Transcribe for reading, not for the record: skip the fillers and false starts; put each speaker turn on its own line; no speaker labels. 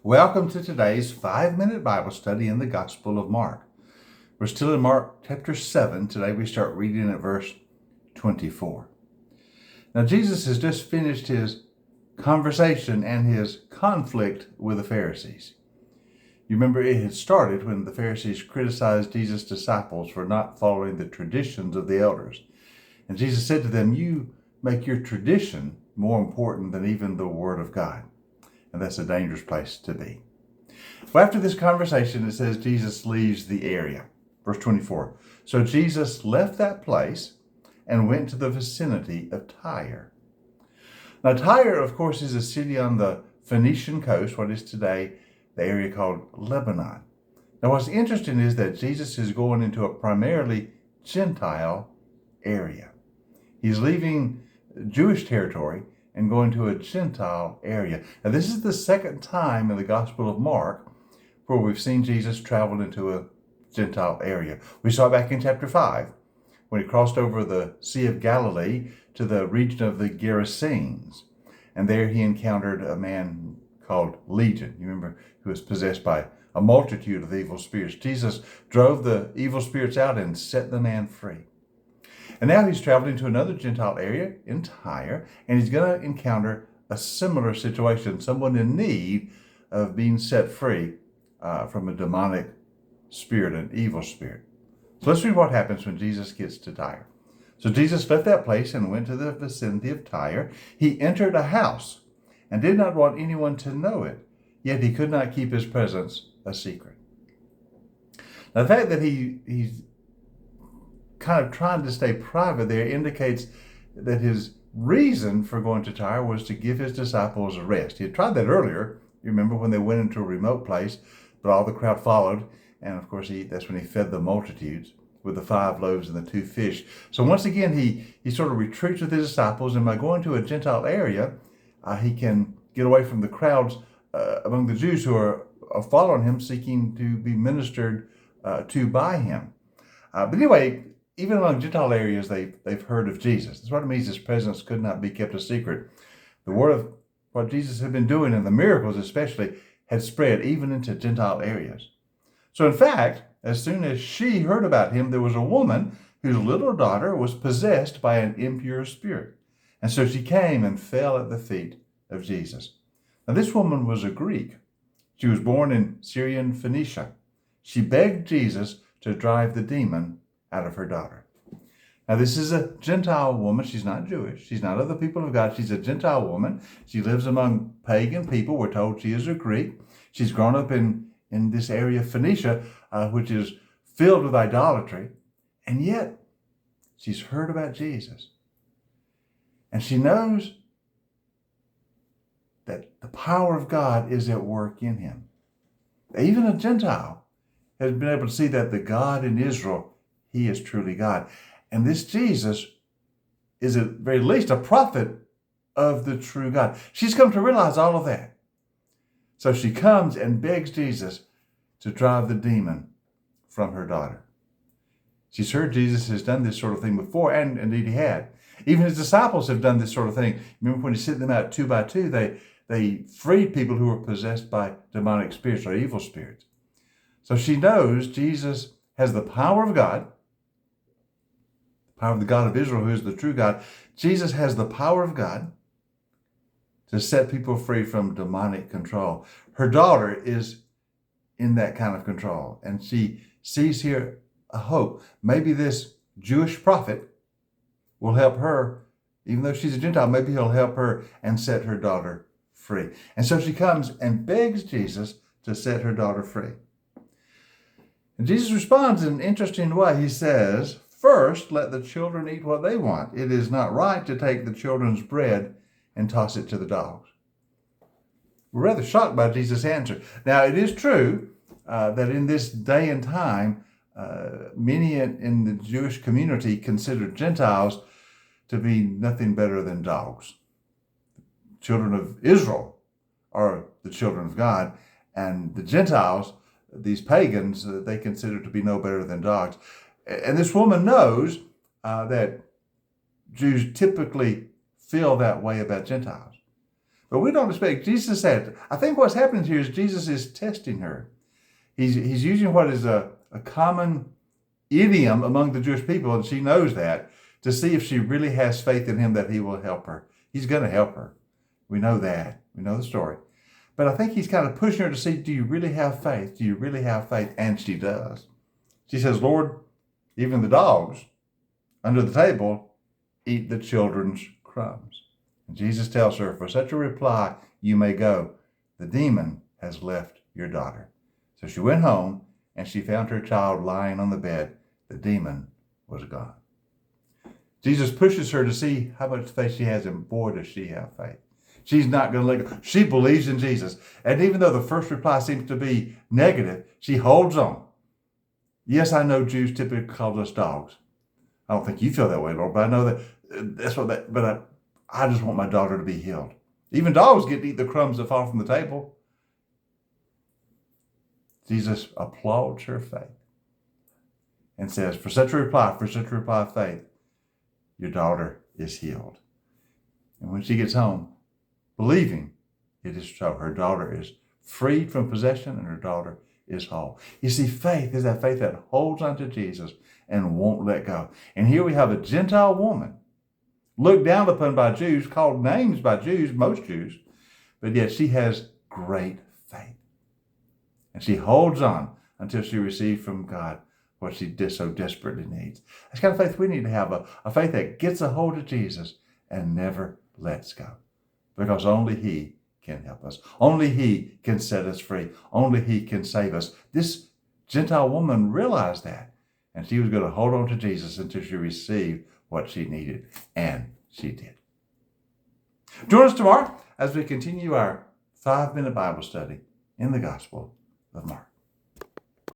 Welcome to today's 5-minute Bible study in the Gospel of Mark. We're still in Mark chapter 7. Today we start reading at verse 24. Now Jesus has just finished his conversation and his conflict with the Pharisees. You remember it had started when the Pharisees criticized Jesus' disciples for not following the traditions of the elders. And Jesus said to them, "You make your tradition more important than even the Word of God." And that's a dangerous place to be. Well, after this conversation, it says Jesus leaves the area. Verse 24. So Jesus left that place and went to the vicinity of Tyre. Now, Tyre, of course, is a city on the Phoenician coast, what is today the area called Lebanon. Now, what's interesting is that Jesus is going into a primarily Gentile area. He's leaving Jewish territory and going to a Gentile area. Now, this is the second time in the Gospel of Mark where we've seen Jesus travel into a Gentile area. We saw it back in chapter 5 when he crossed over the Sea of Galilee to the region of the Gerasenes. And there he encountered a man called Legion, you remember, who was possessed by a multitude of evil spirits. Jesus drove the evil spirits out and set the man free. And now he's traveling to another Gentile area in Tyre, and he's going to encounter a similar situation, someone in need of being set free from a demonic spirit, an evil spirit. So let's read what happens when Jesus gets to Tyre. So Jesus left that place and went to the vicinity of Tyre. He entered a house and did not want anyone to know it, yet he could not keep his presence a secret. Now, the fact that he's kind of trying to stay private there indicates that his reason for going to Tyre was to give his disciples a rest. He had tried that earlier, you remember, when they went into a remote place, but all the crowd followed, and of course that's when he fed the multitudes with the 5 loaves and the 2 fish. So once again, he sort of retreats with his disciples, and by going to a Gentile area, he can get away from the crowds among the Jews who are following him, seeking to be ministered to by him. But anyway, even among Gentile areas, they've heard of Jesus. That's what it means his presence could not be kept a secret. The word of what Jesus had been doing, and the miracles especially, had spread even into Gentile areas. So in fact, as soon as she heard about him, there was a woman whose little daughter was possessed by an impure spirit. And so she came and fell at the feet of Jesus. Now this woman was a Greek. She was born in Syrian Phoenicia. She begged Jesus to drive the demon out of her daughter. Now this is a Gentile woman. She's not Jewish. She's not of the people of God. She's a Gentile woman. She lives among pagan people. We're told she is a Greek. She's grown up in this area of Phoenicia, which is filled with idolatry. And yet she's heard about Jesus. And she knows that the power of God is at work in him. Even a Gentile has been able to see that the God in Israel, he is truly God. And this Jesus is at very least a prophet of the true God. She's come to realize all of that. So she comes and begs Jesus to drive the demon from her daughter. She's heard Jesus has done this sort of thing before, and indeed he had. Even his disciples have done this sort of thing. Remember when he sent them out 2 by 2, they freed people who were possessed by demonic spirits or evil spirits. So she knows Jesus has the power of God, the power of the God of Israel, who is the true God. Jesus has the power of God to set people free from demonic control. Her daughter is in that kind of control, and she sees here a hope. Maybe this Jewish prophet will help her, even though she's a Gentile, maybe he'll help her and set her daughter free. And so she comes and begs Jesus to set her daughter free. And Jesus responds in an interesting way. He says, "First, let the children eat what they want. It is not right to take the children's bread and toss it to the dogs." We're rather shocked by Jesus' answer. Now, it is true that in this day and time, many in the Jewish community considered Gentiles to be nothing better than dogs. Children of Israel are the children of God, and the Gentiles, these pagans, they consider to be no better than dogs. And this woman knows that Jews typically feel that way about Gentiles. But we don't expect. Jesus said, I think what's happening here is Jesus is testing her. He's using what is a common idiom among the Jewish people, and she knows that, to see if she really has faith in him that he will help her. He's going to help her. We know that. We know the story. But I think he's kind of pushing her to see, do you really have faith? Do you really have faith? And she does. She says, Lord, even the dogs under the table eat the children's crumbs. And Jesus tells her, for such a reply, you may go. The demon has left your daughter. So she went home and she found her child lying on the bed. The demon was gone. Jesus pushes her to see how much faith she has, and boy, does she have faith. She's not going to let go. She believes in Jesus. And even though the first reply seems to be negative, she holds on. Yes, I know Jews typically call us dogs. I don't think you feel that way, Lord, but I know that I just want my daughter to be healed. Even dogs get to eat the crumbs that fall from the table. Jesus applauds her faith and says, for such a reply of faith, your daughter is healed. And when she gets home, believing it is so, her daughter is freed from possession and her daughter is whole. You see, faith is that faith that holds onto Jesus and won't let go. And here we have a Gentile woman looked down upon by Jews, called names by Jews, most Jews, but yet she has great faith. And she holds on until she receives from God what she so desperately needs. That's the kind of faith we need to have, a faith that gets a hold of Jesus and never lets go. Because only he can help us. Only he can set us free. Only he can save us. This Gentile woman realized that. And she was going to hold on to Jesus until she received what she needed. And she did. Join us tomorrow as we continue our 5-minute Bible study in the Gospel of Mark.